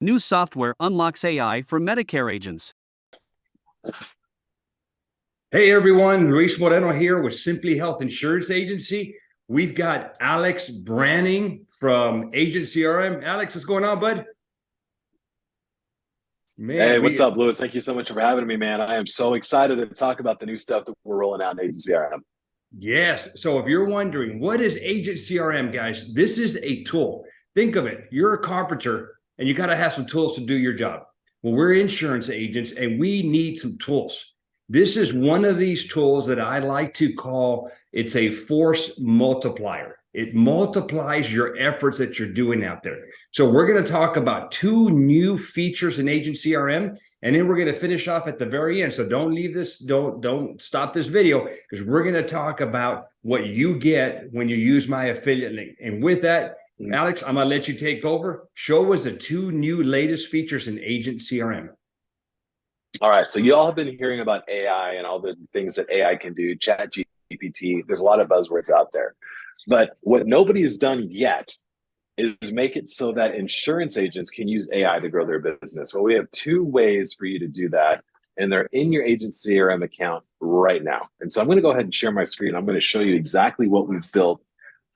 New software unlocks AI for Medicare agents. Hey everyone, Luis Moreno here with Simply Health Insurance Agency. We've got Alex Branning from Agent CRM. Alex, what's going on, bud? Man, hey, what's up, Louis? Thank you so much for having me, man. I am so excited to talk about the new stuff that we're rolling out in Agent CRM. Yes. So if you're wondering, what is Agent CRM, guys? This is a tool. Think of it. You're a carpenter and you got to have some tools to do your job. Well, we're insurance agents and we need some tools. This is one of these tools that I like to call, it's a force multiplier. It multiplies your efforts that you're doing out there. So we're going to talk about 2 new features in Agent CRM, and then we're going to finish off at the very end. So don't leave this, don't stop this video, because we're going to talk about what you get when you use my affiliate link. And with that, Alex, I'm going to let you take over. Show us the 2 new latest features in Agent CRM. All right, so you all have been hearing about AI and all the things that AI can do, ChatGPT. There's a lot of buzzwords out there. But what nobody's done yet is make it so that insurance agents can use AI to grow their business. Well, we have 2 ways for you to do that, and they're in your Agent CRM account right now. And so I'm going to go ahead and share my screen. I'm going to show you exactly what we've built.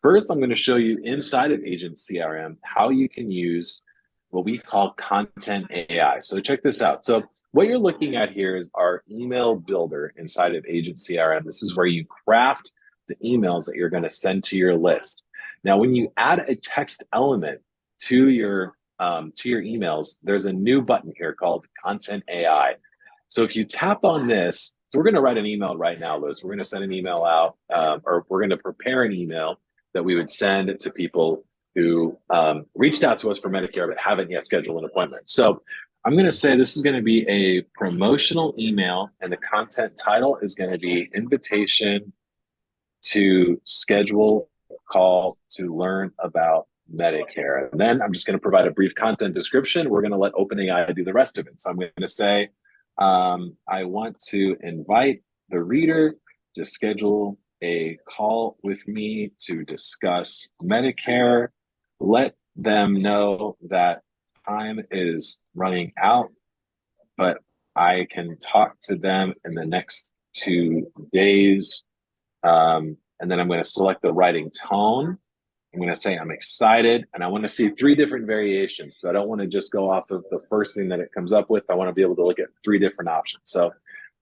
First, I'm going to show you inside of Agent CRM how you can use what we call content AI. So check this out. So what you're looking at here is our email builder inside of Agent CRM. This is where you craft the emails that you're going to send to your list. Now, when you add a text element to your emails, there's a new button here called Content AI. So if you tap on this, so we're going to write an email right now, Liz. We're going to send an email out, or we're going to prepare an email that we would send to people who reached out to us for Medicare but haven't yet scheduled an appointment. So I'm going to say this is going to be a promotional email, and the content title is going to be Invitation to Schedule a Call to Learn About Medicare. And then I'm just going to provide a brief content description. We're going to let OpenAI do the rest of it. So I'm going to say, I want to invite the reader to schedule a call with me to discuss Medicare. Let them know that time is running out, but I can talk to them in the next 2 days. And then I'm going to select the writing tone. I'm going to say I'm excited, and I want to see 3 different variations. So I don't want to just go off of the first thing that it comes up with. I want to be able to look at 3 different options. So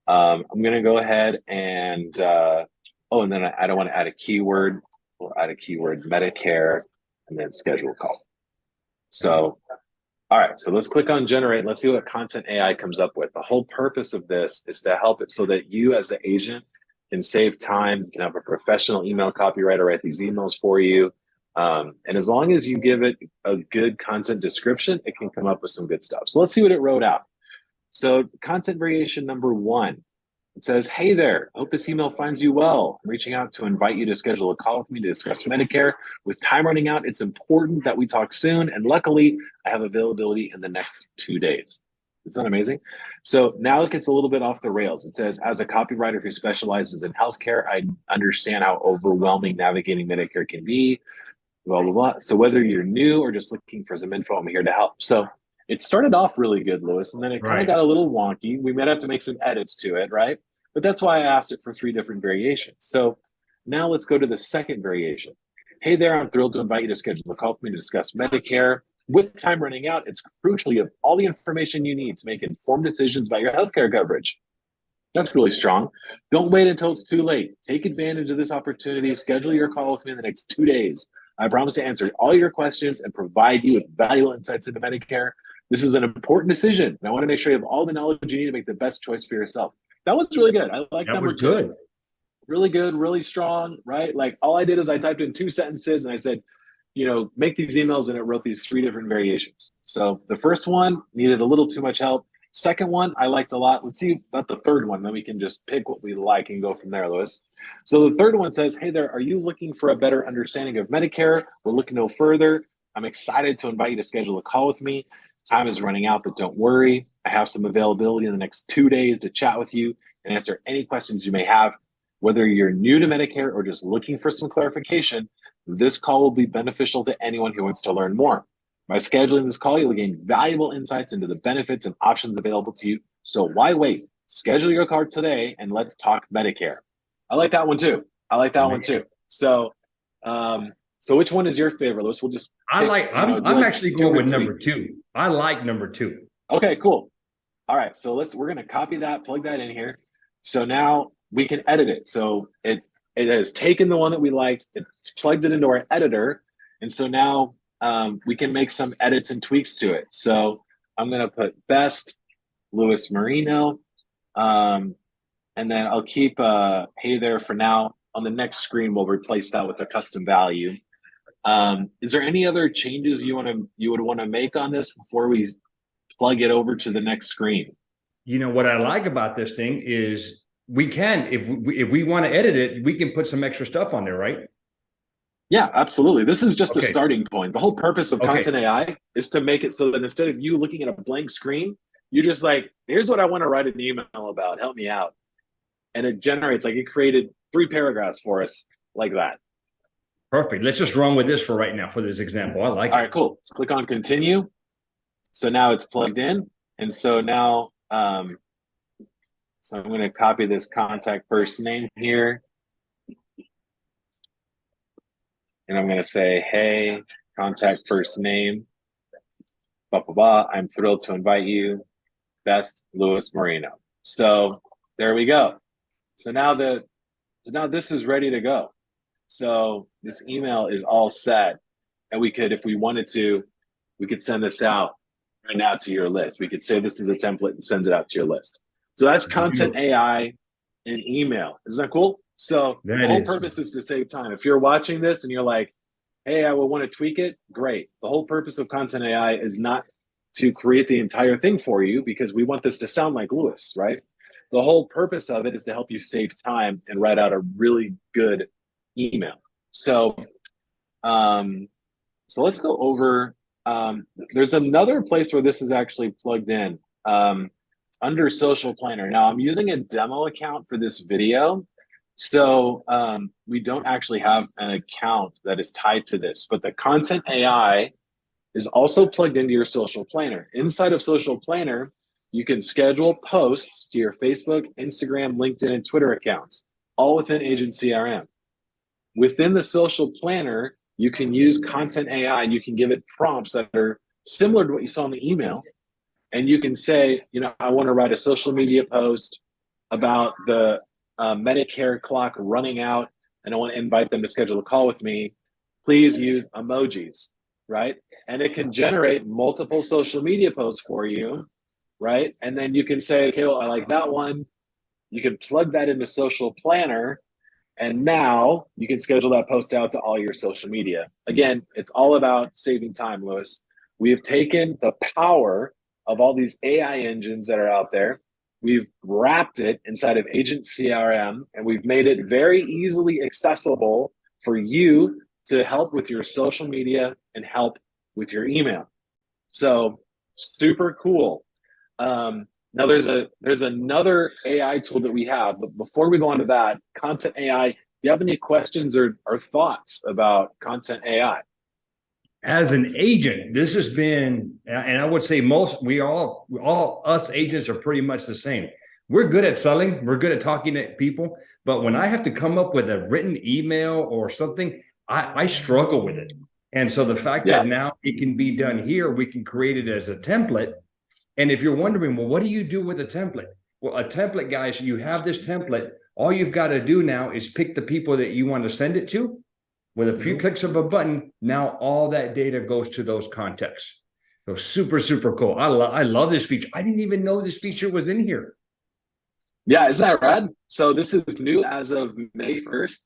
I'm going to go ahead and, and then I don't want to add a keyword. We'll add a keyword Medicare and then schedule a call. So all right, so let's click on generate. Let's see what content AI comes up with. The whole purpose of this is to help it so that you as the agent can save time. You can have a professional email copywriter write these emails for you. And as long as you give it a good content description, it can come up with some good stuff. So let's see what it wrote out. So content variation number 1, it says, hey there, hope this email finds you well. I'm reaching out to invite you to schedule a call with me to discuss Medicare. With time running out, it's important that we talk soon. And luckily, I have availability in the next 2 days. Isn't that amazing? So now it gets a little bit off the rails. It says, as a copywriter who specializes in healthcare, I understand how overwhelming navigating Medicare can be, blah, blah, blah. So whether you're new or just looking for some info, I'm here to help. So it started off really good, Louis, and then it kind of got a little wonky. We might have to make some edits to it, right? But that's why I asked it for 3 different variations. So now let's go to the second variation. Hey there, I'm thrilled to invite you to schedule a call with me to discuss Medicare. With time running out, it's crucial you have all the information you need to make informed decisions about your healthcare coverage. That's really strong. Don't wait until it's too late. Take advantage of this opportunity. Schedule your call with me in the next 2 days. I promise to answer all your questions and provide you with valuable insights into Medicare. This is an important decision, and I want to make sure you have all the knowledge you need to make the best choice for yourself. That was really good. I like that. Was good. Really good, really strong, right? Like all I did is I typed in 2 sentences and I said, make these emails, and it wrote these 3 different variations. So the first one needed a little too much help. Second one, I liked a lot. Let's see about the third one. Then we can just pick what we like and go from there, Louis. So the third one says, hey there, are you looking for a better understanding of Medicare? We're looking no further. I'm excited to invite you to schedule a call with me. Time is running out, but don't worry. I have some availability in the next 2 days to chat with you and answer any questions you may have. Whether you're new to Medicare or just looking for some clarification, this call will be beneficial to anyone who wants to learn more. By scheduling this call, you'll gain valuable insights into the benefits and options available to you. So why wait? Schedule your call today and let's talk Medicare. I like that one too. So, so which one is your favorite, Lewis? We'll just. I'm actually going with number 2. I like number 2. Okay, cool. All right, so we're gonna copy that, plug that in here. So now we can edit it. So it has taken the one that we liked, it's plugged it into our editor, and so now we can make some edits and tweaks to it. So I'm gonna put best Lewis Moreno, and then I'll keep hey there for now. On the next screen, we'll replace that with a custom value. Is there any other changes you would want to make on this before we plug it over to the next screen? You know what I like about this thing is we can, if we want to edit it, we can put some extra stuff on there, right? Yeah, absolutely. This is just a starting point. The whole purpose of Content AI is to make it so that instead of you looking at a blank screen, you're just like, here's what I want to write an email about. Help me out. And it generates, like, it created 3 paragraphs for us like that. Perfect. Let's just run with this for right now for this example. I like it. All right, cool. Let's click on continue. So now it's plugged in. And so now, so I'm going to copy this contact person name here. And I'm going to say, hey, contact person name, blah, blah, blah. I'm thrilled to invite you. Best Lewis Moreno. So there we go. So now this is ready to go. So this email is all set. And we could, if we wanted to, we could send this out right now to your list. We could say this is a template and send it out to your list. So that's Content AI in email. Isn't that cool? So the whole purpose is to save time. If you're watching this and you're like, hey, I will want to tweak it, great. The whole purpose of Content AI is not to create the entire thing for you, because we want this to sound like Lewis, right? The whole purpose of it is to help you save time and write out a really good email. So, so let's go over, there's another place where this is actually plugged in, under Social Planner. Now I'm using a demo account for this video. So we don't actually have an account that is tied to this, but the Content AI is also plugged into your Social Planner. Inside of Social Planner, you can schedule posts to your Facebook, Instagram, LinkedIn, and Twitter accounts, all within Agent CRM. Within the Social Planner, you can use Content AI and you can give it prompts that are similar to what you saw in the email. And you can say, you know, I want to write a social media post about the Medicare clock running out, and I want to invite them to schedule a call with me. Please use emojis, right? And it can generate multiple social media posts for you, right? And then you can say, okay, well, I like that one. You can plug that into Social Planner, and now you can schedule that post out to all your social media. Again, it's all about saving time, Lewis. We have taken the power of all these AI engines that are out there. We've wrapped it inside of Agent CRM, and we've made it very easily accessible for you to help with your social media and help with your email. So super cool. Now there's another AI tool that we have, but before we go on to that, Content AI, do you have any questions or thoughts about Content AI? As an agent, this has been, and I would say all us agents are pretty much the same. We're good at selling, we're good at talking to people, but when I have to come up with a written email or something, I struggle with it. And so the fact that now it can be done here, we can create it as a template. And if you're wondering, well, what do you do with a template? Well, a template, guys, you have this template. All you've got to do now is pick the people that you want to send it to. With a few clicks of a button, now all that data goes to those contexts. So super, super cool. I love this feature. I didn't even know this feature was in here. Yeah, isn't that rad? So this is new as of May 1st.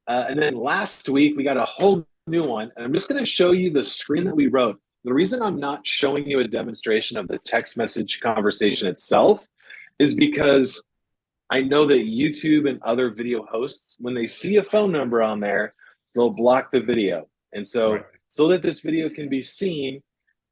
And then last week, we got a whole new one. And I'm just going to show you the screen that we wrote. The reason I'm not showing you a demonstration of the text message conversation itself is because I know that YouTube and other video hosts, when they see a phone number on there, they'll block the video. And so, so that this video can be seen,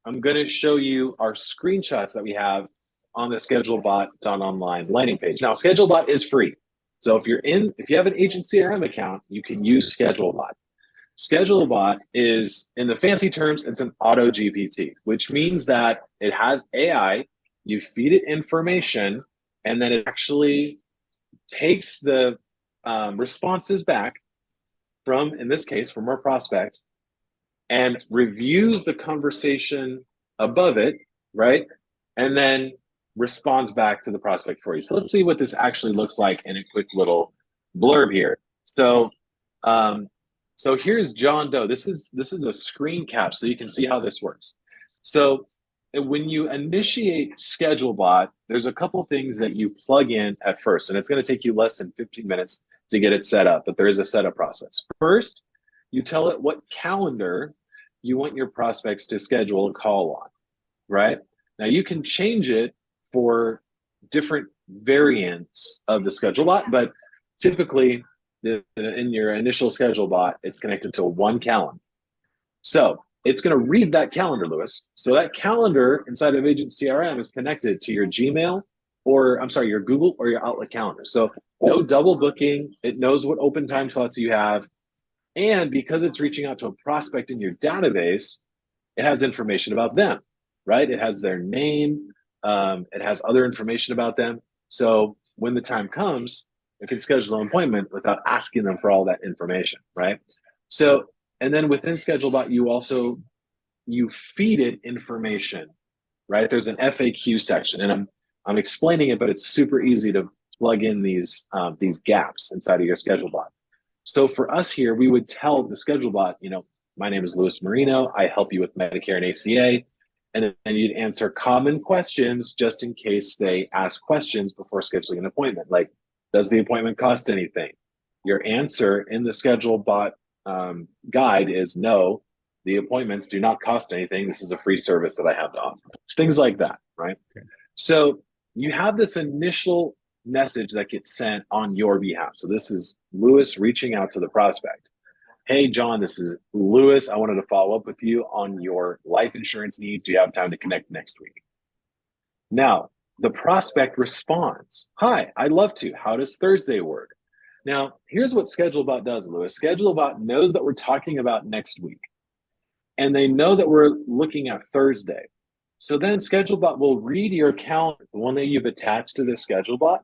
I'm going to show you our screenshots that we have on the ScheduleBot.online landing page. Now, ScheduleBot is free. So if you have an Agent CRM account, you can use ScheduleBot. ScheduleBot is, in the fancy terms, it's an auto GPT, which means that it has AI, you feed it information, and then it actually takes the responses back from, in this case, from our prospect, and reviews the conversation above it, right? And then responds back to the prospect for you. So let's see what this actually looks like in a quick little blurb here. So so here's John Doe. This is a screen cap, so you can see how this works. So when you initiate ScheduleBot, there's a couple things that you plug in at first, and it's going to take you less than 15 minutes to get it set up, but there is a setup process. First, you tell it what calendar you want your prospects to schedule a call on, right? Now you can change it for different variants of the ScheduleBot, but typically in your initial ScheduleBot, it's connected to one calendar. So it's going to read that calendar, Lewis. So that calendar inside of Agent CRM is connected to your Gmail, or I'm sorry, your Google or your Outlook calendar. So no double booking. It knows what open time slots you have. And because it's reaching out to a prospect in your database, it has information about them, right? It has their name. It has other information about them. So when the time comes, it can schedule an appointment without asking them for all that information, right? So, and then within ScheduleBot, you feed it information, right? There's an FAQ section, and I'm explaining it, but it's super easy to plug in these gaps inside of your ScheduleBot. So for us here, we would tell the ScheduleBot, my name is Luis Moreno. I help you with Medicare and ACA. And then you'd answer common questions just in case they ask questions before scheduling an appointment. Like, does the appointment cost anything? Your answer in the ScheduleBot guide is no, the appointments do not cost anything. This is a free service that I have to offer. Things like that, right? Okay. So you have this initial message that gets sent on your behalf. So this is Lewis reaching out to the prospect. Hey, John, this is Lewis. I wanted to follow up with you on your life insurance needs. Do you have time to connect next week? Now, the prospect responds, hi, I'd love to. How does Thursday work? Now, here's what ScheduleBot does, Lewis. ScheduleBot knows that we're talking about next week, and they know that we're looking at Thursday. So then ScheduleBot will read your calendar, the one that you've attached to the ScheduleBot,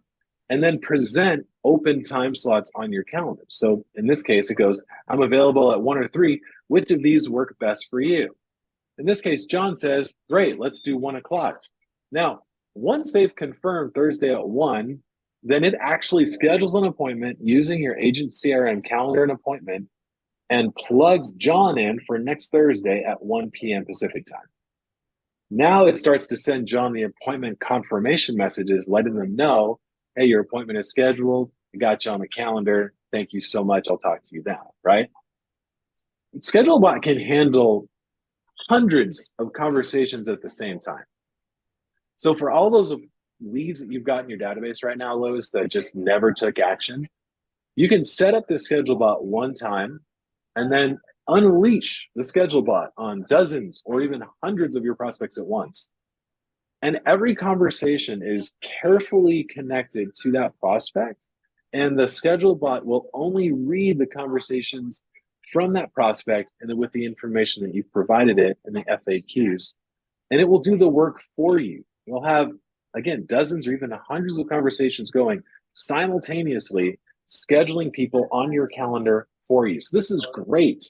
and then present open time slots on your calendar. So in this case, it goes, I'm available at 1 or 3. Which of these work best for you? In this case, John says, great, let's do 1 o'clock. Now, once they've confirmed Thursday at 1, then it actually schedules an appointment using your Agent CRM calendar and appointment and plugs John in for next Thursday at 1 p.m. Pacific time. Now it starts to send John the appointment confirmation messages, letting them know, hey, your appointment is scheduled. I got you on the calendar. Thank you so much. I'll talk to you now, right? ScheduleBot can handle hundreds of conversations at the same time. So for all those leads that you've got in your database right now, Lois, that just never took action, you can set up the ScheduleBot one time and then unleash the ScheduleBot on dozens or even hundreds of your prospects at once. And every conversation is carefully connected to that prospect. And the ScheduleBot will only read the conversations from that prospect and then with the information that you've provided it in the FAQs. And it will do the work for you. You'll have, again, dozens or even hundreds of conversations going simultaneously, scheduling people on your calendar for you. So this is great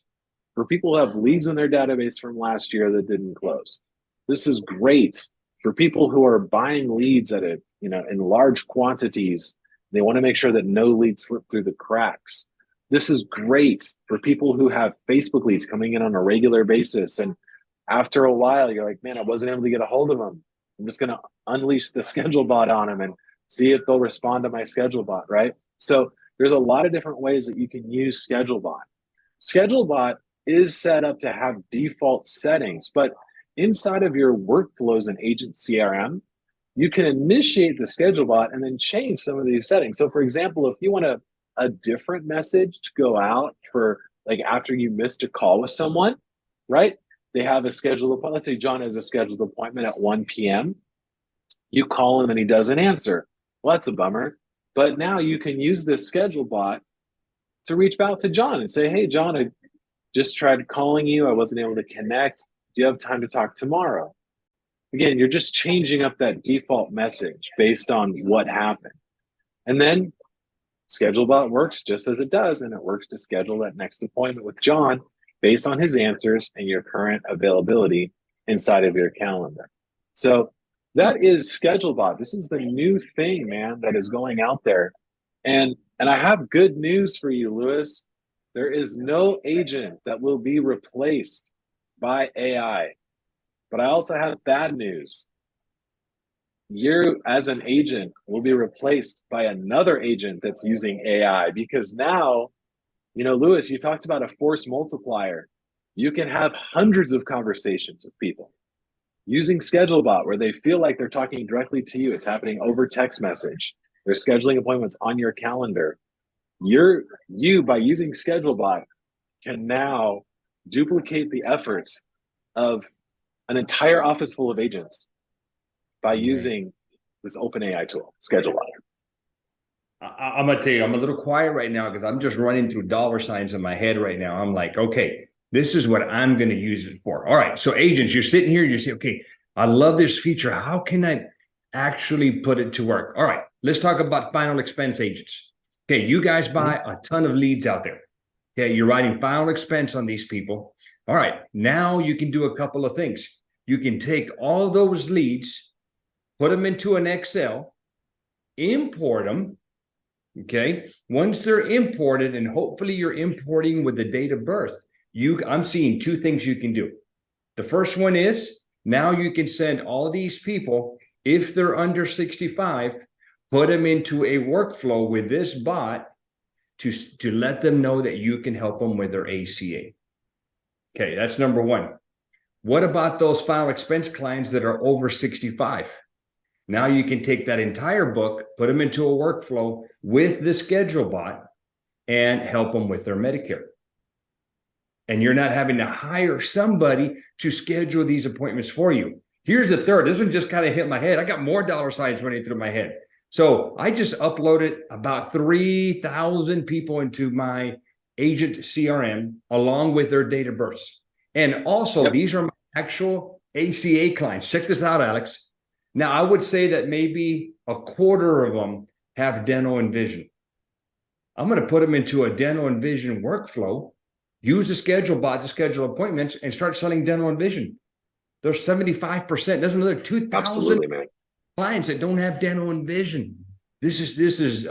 for people who have leads in their database from last year that didn't close. This is great for people who are buying leads at in large quantities. They want to make sure that no leads slip through the cracks. This is great for people who have Facebook leads coming in on a regular basis. And after a while, you're like, man, I wasn't able to get a hold of them. I'm just going to unleash the ScheduleBot on them and see if they'll respond to my ScheduleBot, right? So there's a lot of different ways that you can use ScheduleBot. ScheduleBot is set up to have default settings, but inside of your workflows in Agent CRM, you can initiate the ScheduleBot and then change some of these settings. So for example, if you want a different message to go out for like after you missed a call with someone, right? They have a scheduled appointment. Let's say John has a scheduled appointment at 1 p.m. You call him and he doesn't answer. Well, that's a bummer. But now you can use this ScheduleBot to reach out to John and say, hey, John, Just tried calling you. I wasn't able to connect. Do you have time to talk tomorrow? Again, you're just changing up that default message based on what happened. And then ScheduleBot works just as it does, and it works to schedule that next appointment with John based on his answers and your current availability inside of your calendar. So that is ScheduleBot. This is the new thing, man, that is going out there. And I have good news for you, Lewis. There is no agent that will be replaced by AI. But I also have bad news. You, as an agent, will be replaced by another agent that's using AI, because now, Lewis, you talked about a force multiplier. You can have hundreds of conversations with people using ScheduleBot where they feel like they're talking directly to you. It's happening over text message. They're scheduling appointments on your calendar. You, by using ScheduleBot, can now duplicate the efforts of an entire office full of agents by using this open AI tool, ScheduleBot. I'm going to tell you, I'm a little quiet right now because I'm just running through dollar signs in my head right now. I'm like, okay, this is what I'm going to use it for. All right. So agents, you're sitting here, you say, okay, I love this feature. How can I actually put it to work? All right. Let's talk about final expense agents. Okay. You guys buy a ton of leads out there. Okay. You're writing final expense on these people. All right. Now you can do a couple of things. You can take all those leads, put them into an Excel, import them. Okay. Once they're imported, and hopefully you're importing with the date of birth, I'm seeing two things you can do. The first one is now you can send all these people, if they're under 65, put them into a workflow with this bot to let them know that you can help them with their ACA. Okay, that's number one. What about those final expense clients that are over 65? Now you can take that entire book, put them into a workflow with the ScheduleBot and help them with their Medicare. And you're not having to hire somebody to schedule these appointments for you. Here's the third. This one just kind of hit my head. I got more dollar signs running through my head. So I just uploaded about 3,000 people into my agent CRM along with their date of birth. And also, these are my actual ACA clients. Check this out, Alex. Now, I would say that maybe a quarter of them have dental and vision. I'm going to put them into a dental and vision workflow, use the ScheduleBot to schedule appointments, and start selling dental and vision. There's 75%. There's another 2,000 clients that don't have dental and vision. This is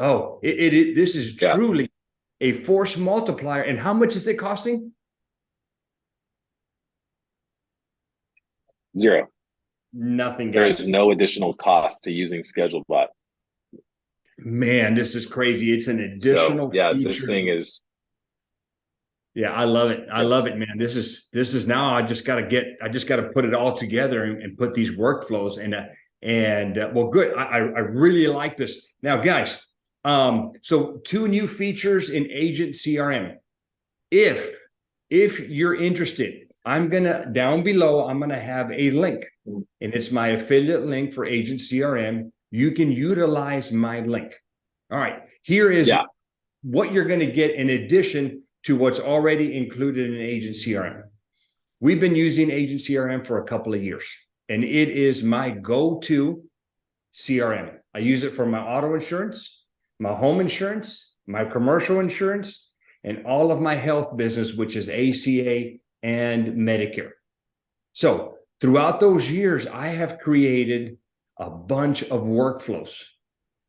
truly a force multiplier. And how much is it costing? Zero. Nothing. There is no additional cost to using ScheduleBot. Man, this is crazy. It's an additional feature. This thing is. Yeah, I love it. I love it, man. This is now I just got to put it all together and put these workflows and well, good. I really like this. Now, guys, so 2 new features in Agent CRM. If you're interested, I'm gonna down below, I'm gonna have a link, and it's my affiliate link for Agent CRM. You can utilize my link. All right, here is what you're gonna get in addition to what's already included in Agent CRM. We've been using Agent CRM for a couple of years, and it is my go-to CRM. I use it for my auto insurance, my home insurance, my commercial insurance, and all of my health business, which is ACA and Medicare. So throughout those years, I have created a bunch of workflows.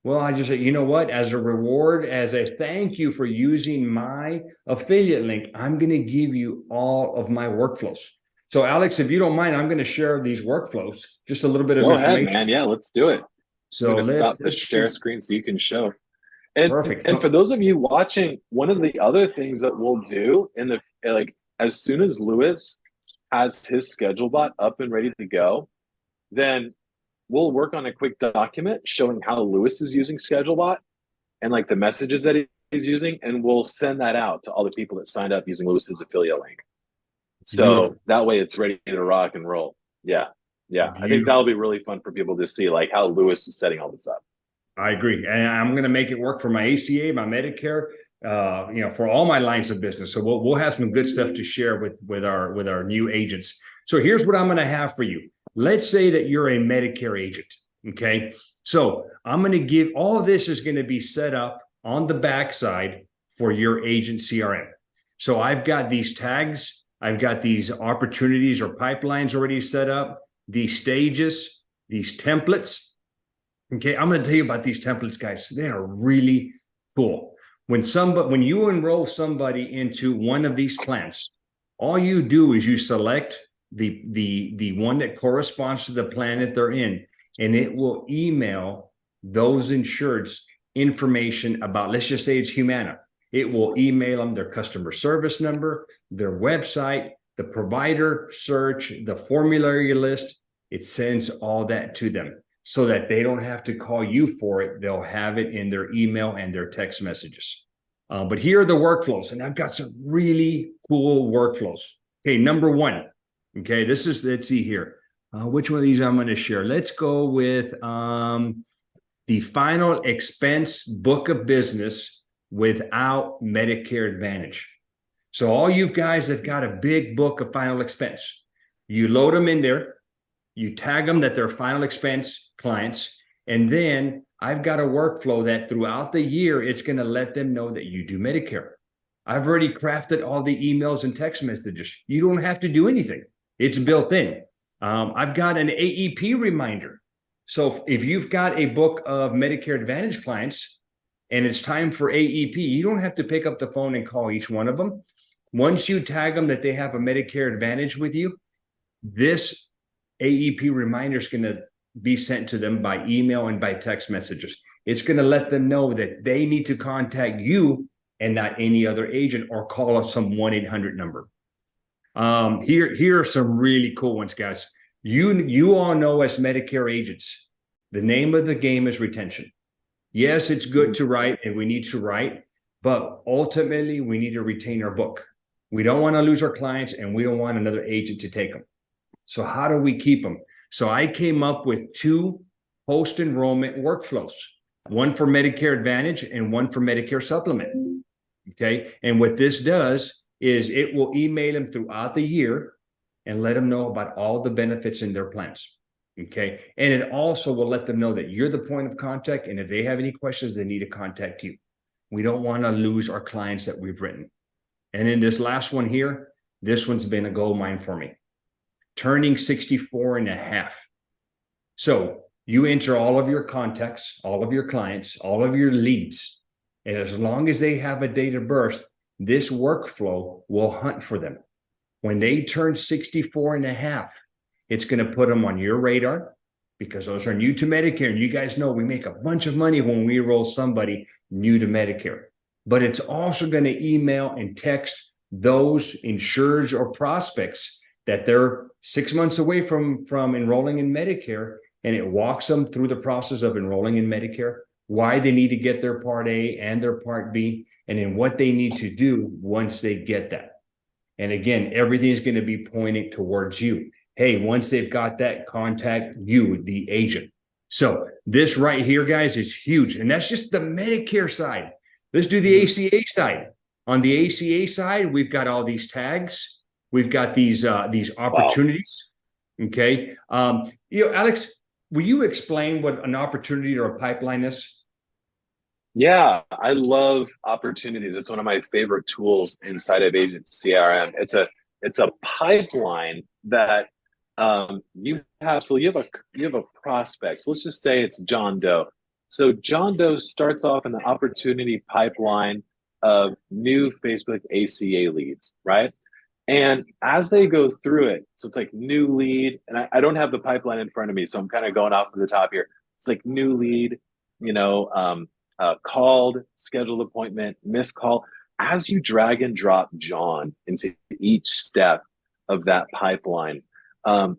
Well, I just said, you know what, as a reward, as a thank you for using my affiliate link, I'm going to give you all of my workflows. So Alex, if you don't mind, I'm going to share these workflows, just a little bit of information. Go ahead, man. Yeah, let's do it. So let's stop the share screen so you can show. And, perfect. And for those of you watching, one of the other things that we'll do in the as soon as Lewis has his ScheduleBot up and ready to go, then we'll work on a quick document showing how Lewis is using ScheduleBot and like the messages that he's using, and we'll send that out to all the people that signed up using Lewis's affiliate link. So that way it's ready to rock and roll. Yeah. I think that'll be really fun for people to see like how Lewis is setting all this up. I agree. And I'm going to make it work for my ACA, my Medicare, for all my lines of business. So we'll have some good stuff to share with our new agents. So here's what I'm going to have for you. Let's say that you're a Medicare agent. Okay. So I'm going to give all of this is going to be set up on the backside for your agent CRM. So I've got these tags, I've got these opportunities or pipelines already set up, these stages, these templates. Okay, I'm going to tell you about these templates, guys. They are really cool. When you enroll somebody into one of these plans, all you do is you select the one that corresponds to the plan that they're in, and it will email those insureds information about, let's just say it's Humana. It will email them their customer service number, their website, the provider search, the formulary list. It sends all that to them so that they don't have to call you for it. They'll have it in their email and their text messages. But here are the workflows, and I've got some really cool workflows. Okay, number one. Okay, let's see here. Which one of these I'm going to share? Let's go with the final expense book of business without Medicare Advantage. So all you guys that got a big book of final expense, you load them in there, you tag them that they're final expense clients, and then I've got a workflow that throughout the year, it's going to let them know that you do Medicare. I've already crafted all the emails and text messages. You don't have to do anything. It's built in. I've got an AEP reminder. So if you've got a book of Medicare Advantage clients and it's time for AEP, you don't have to pick up the phone and call each one of them. Once you tag them that they have a Medicare Advantage with you, this AEP reminder is going to be sent to them by email and by text messages. It's going to let them know that they need to contact you and not any other agent, or call us some 1-800 number. Here are some really cool ones, guys. You all know, as Medicare agents, the name of the game is retention. Yes, it's good to write, and we need to write, but ultimately we need to retain our book. We don't want to lose our clients, and we don't want another agent to take them. So how do we keep them? So I came up with 2 post-enrollment workflows, one for Medicare Advantage and one for Medicare Supplement. Okay. And what this does is it will email them throughout the year and let them know about all the benefits in their plans. Okay. And it also will let them know that you're the point of contact. And if they have any questions, they need to contact you. We don't want to lose our clients that we've written. And in this last one here, this one's been a gold mine for me. Turning 64 and a half. So you enter all of your contacts, all of your clients, all of your leads. And as long as they have a date of birth, this workflow will hunt for them. When they turn 64 and a half, it's going to put them on your radar, because those are new to Medicare. And you guys know we make a bunch of money when we enroll somebody new to Medicare. But it's also going to email and text those insurers or prospects that they're 6 months away from enrolling in Medicare, and it walks them through the process of enrolling in Medicare, why they need to get their Part A and their Part B, and then what they need to do once they get that. And again, everything's going to be pointing towards you. Hey, once they've got that, contact you, the agent. So this right here, guys, is huge. And that's just the Medicare side. Let's do the ACA side. On the ACA side, we've got all these tags. We've got these opportunities. Wow. Okay. Alex, will you explain what an opportunity or a pipeline is? Yeah, I love opportunities. It's one of my favorite tools inside of Agent CRM. It's a pipeline that you have. So you have a prospect. So let's just say it's John Doe. So John Doe starts off in the opportunity pipeline of new Facebook ACA leads, right? And as they go through it, so it's like new lead, and I don't have the pipeline in front of me, so I'm kind of going off of the top here. It's like new lead, called, scheduled appointment, missed call. As you drag and drop John into each step of that pipeline,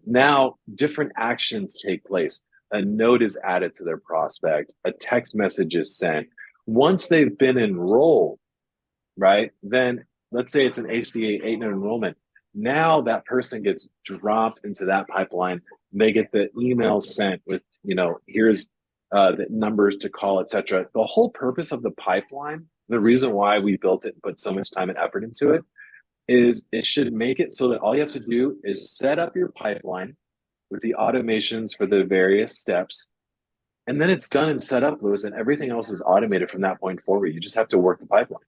now different actions take place. A note is added to their prospect, a text message is sent. Once they've been enrolled, right, then let's say it's an ACA 8 enrollment. Now that person gets dropped into that pipeline. They get the email sent with, here's the numbers to call, etc. The whole purpose of the pipeline the reason why we built it and put so much time and effort into it is it should make it so that all you have to do is set up your pipeline with the automations for the various steps. And then it's done and set up, Lewis, and everything else is automated from that point forward. You just have to work the pipeline,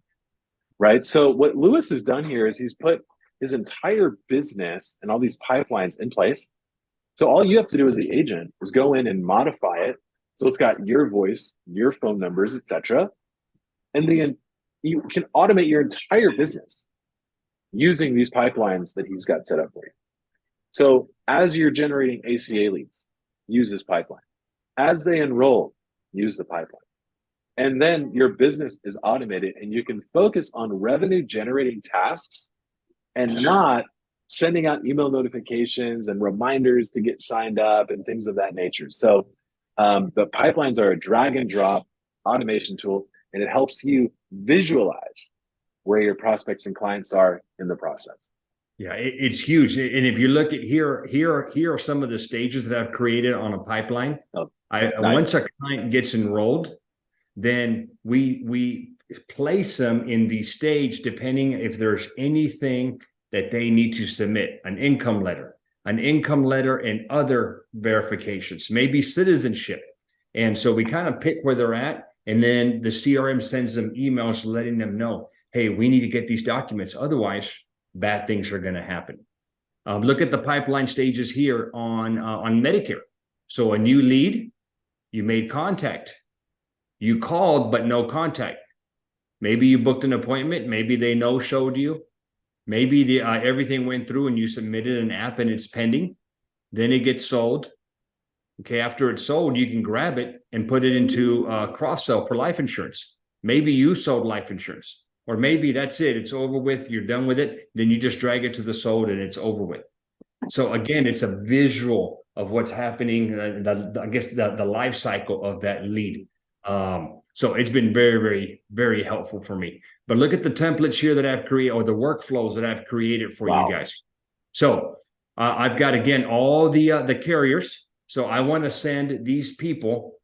right? So what Lewis has done here is he's put his entire business and all these pipelines in place. So all you have to do as the agent is go in and modify it. So it's got your voice, your phone numbers, etc. And then you can automate your entire business using these pipelines that he's got set up for you. So as you're generating ACA leads, use this pipeline. As they enroll, use the pipeline. And then your business is automated and you can focus on revenue generating tasks and not sending out email notifications and reminders to get signed up and things of that nature. So the pipelines are a drag and drop automation tool, and it helps you visualize where your prospects and clients are in the process. Yeah, it's huge. And if you look at here are some of the stages that I've created on a pipeline. Oh, nice. Once a client gets enrolled, then we place them in the stage depending if there's anything that they need to submit, an income letter and other verifications, maybe citizenship. And so we kind of pick where they're at, and then the CRM sends them emails letting them know, hey, we need to get these documents. Otherwise, bad things are going to happen. Look at the pipeline stages here on Medicare. So a new lead, you made contact. You called, but no contact. Maybe you booked an appointment. Maybe they no-showed you. Maybe everything went through and you submitted an app and it's pending. Then it gets sold. Okay, after it's sold, you can grab it and put it into cross-sell for life insurance. Maybe you sold life insurance. Or maybe that's it. It's over with. You're done with it. Then you just drag it to the sold and it's over with. So again, it's a visual of what's happening. I guess the life cycle of that lead. So it's been very, very, very helpful for me. But look at the templates here that I've created, or the workflows that I've created for you guys. So I've got, again, all the carriers. So I want to send these people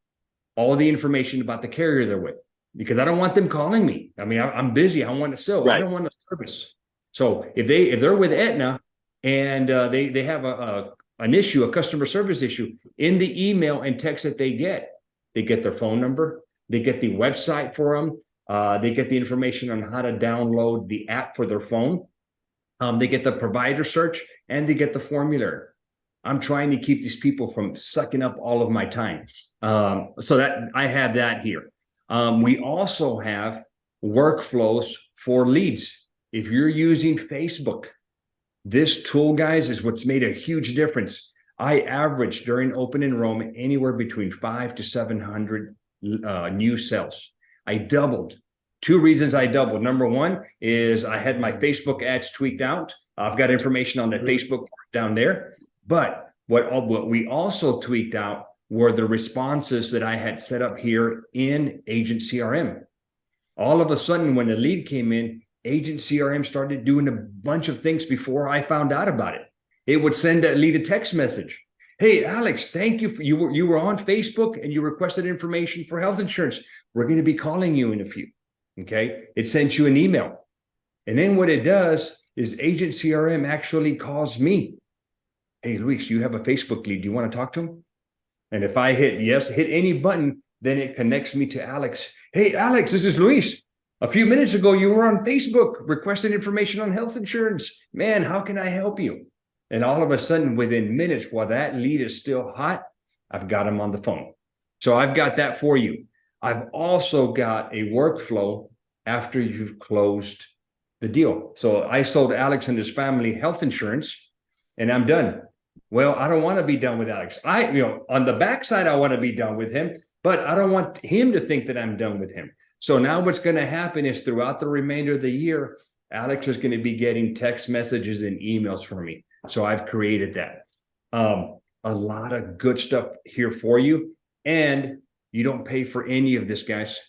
all the information about the carrier they're with, because I don't want them calling me. I mean, I'm busy. I want to sell. Right. I don't want a service. So if they're with Aetna and they have an issue, a customer service issue, in the email and text that they get their phone number, they get the website for them, they get the information on how to download the app for their phone, they get the provider search, and they get the formulary. I'm trying to keep these people from sucking up all of my time. So that I have that here. We also have workflows for leads. If you're using Facebook, this tool, guys, is what's made a huge difference. I average during open enrollment anywhere between 500 to 700 new sales. I doubled. Two reasons I doubled. Number one is I had my Facebook ads tweaked out. I've got information on the Facebook down there. But what we also tweaked out were the responses that I had set up here in Agent CRM. All of a sudden, when the lead came in, Agent CRM started doing a bunch of things before I found out about it. It would send that lead a text message. Hey, Alex, thank you. You were on Facebook and you requested information for health insurance. We're going to be calling you in a few. Okay. It sends you an email. And then what it does is Agent CRM actually calls me. Hey, Luis, you have a Facebook lead. Do you want to talk to him? And if I hit yes, hit any button, then it connects me to Alex. Hey, Alex, this is Luis. A few minutes ago, you were on Facebook requesting information on health insurance. Man, how can I help you? And all of a sudden, within minutes, while that lead is still hot, I've got him on the phone. So I've got that for you. I've also got a workflow after you've closed the deal. So I sold Alex and his family health insurance, and I'm done. Well, I don't want to be done with Alex. On the backside, I want to be done with him, but I don't want him to think that I'm done with him. So now what's going to happen is throughout the remainder of the year, Alex is going to be getting text messages and emails from me. So I've created that. A lot of good stuff here for you. And you don't pay for any of this, guys.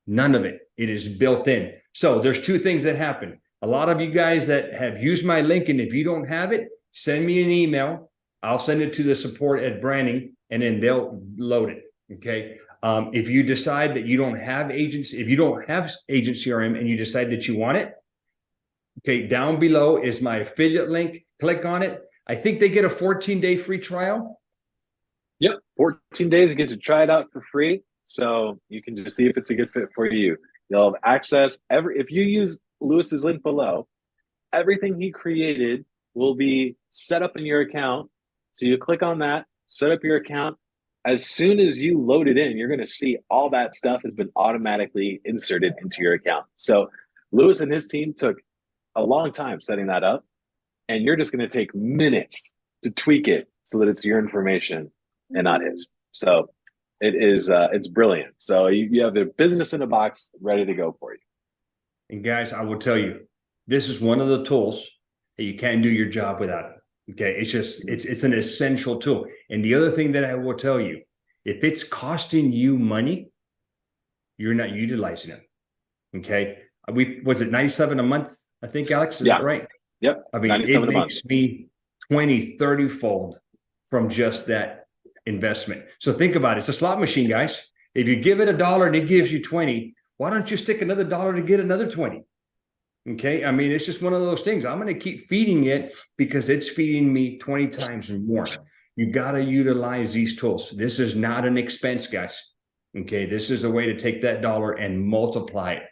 None of it. It is built in. So there's two things that happen. A lot of you guys that have used my link, and if you don't have it, send me an email. I'll send it to the support at Branning, and then they'll load it. Okay. If you decide that you don't have agents, if you don't have Agent CRM and you decide that you want it, okay, down below is my affiliate link. Click on it. I think they get a 14-day free trial. Yep, 14 days, you get to try it out for free. So you can just see if it's a good fit for you. You'll have access if you use Lewis's link below, everything he created will be set up in your account. So you click on that, set up your account. As soon as you load it in, you're going to see all that stuff has been automatically inserted into your account. So Lewis and his team took a long time setting that up, and you're just going to take minutes to tweak it so that it's your information and not his. So it is, it's brilliant. So you have the business in a box ready to go for you. And guys, I will tell you, this is one of the tools that you can't do your job without it. Okay, it's an essential tool. And the other thing that I will tell you, if it's costing you money, you're not utilizing it. Okay, was it 97 a month? I think, Alex, is that right? Yep. I mean, it makes me 20, 30-fold from just that investment. So think about it. It's a slot machine, guys. If you give it $1 and it gives you 20, why don't you stick another $1 to get another 20? Okay, I mean, it's just one of those things. I'm going to keep feeding it because it's feeding me 20 times more. You got to utilize these tools. This is not an expense, guys. Okay, this is a way to take that $1 and multiply it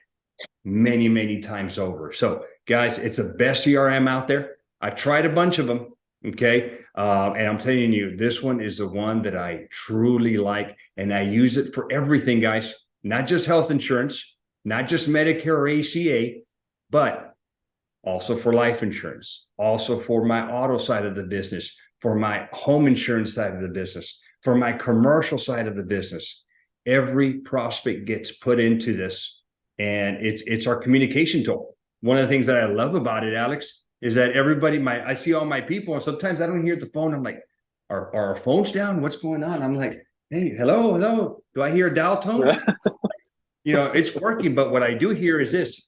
many, many times over. So, guys, it's the best CRM out there. I've tried a bunch of them. Okay, and I'm telling you, this one is the one that I truly like, and I use it for everything, guys. Not just health insurance, not just Medicare or ACA, but also for life insurance, also for my auto side of the business, for my home insurance side of the business, for my commercial side of the business. Every prospect gets put into this, and it's our communication tool. One of the things that I love about it, Alex, is that I see all my people, and sometimes I don't hear the phone. I'm like, are our phones down? What's going on? I'm like, hey, hello. Do I hear a dial tone? It's working, but what I do hear is this.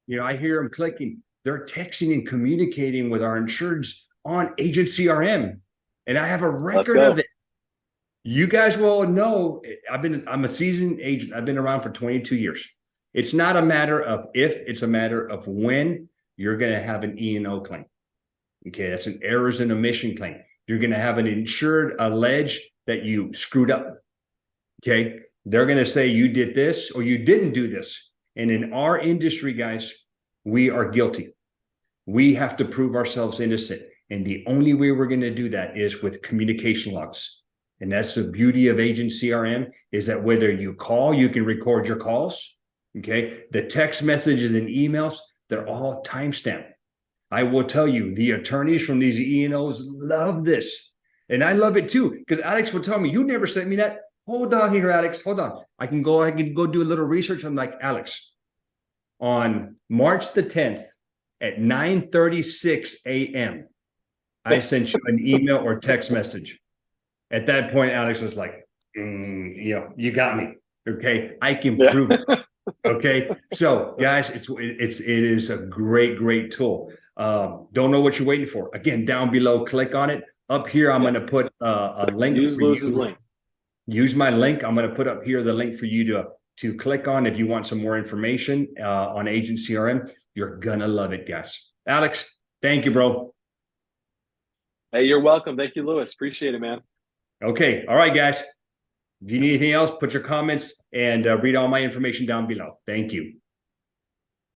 I hear them clicking. They're texting and communicating with our insureds on Agent CRM, and I have a record of it. You guys will know. I'm a seasoned agent. I've been around for 22 years. It's not a matter of if; it's a matter of when you're going to have an E&O claim. Okay, that's an errors and omission claim. You're going to have an insured allege that you screwed up. Okay, they're going to say you did this or you didn't do this. And in our industry, guys, we are guilty. We have to prove ourselves innocent. And the only way we're going to do that is with communication logs. And that's the beauty of Agent CRM, is that whether you call, you can record your calls. Okay. The text messages and emails, they're all timestamped. I will tell you, the attorneys from these E&Os love this. And I love it too, because Alex will tell me, you never sent me that. Hold on here, Alex. Hold on. I can go do a little research. I'm like, Alex, on March the 10th at 9:36 a.m., I sent you an email or text message. At that point, Alex was like, you got me. Okay, I can prove it. Okay, so guys, it is a great tool. Don't know what you're waiting for. Again, down below, click on it. Up here, I'm going to put a link. Use Lewis's link. Use my link. I'm going to put up here the link for you to click on if you want some more information on Agent CRM. You're going to love it, guys. Alex, thank you, bro. Hey, you're welcome. Thank you, Lewis. Appreciate it, man. Okay. All right, guys. If you need anything else, put your comments and read all my information down below. Thank you.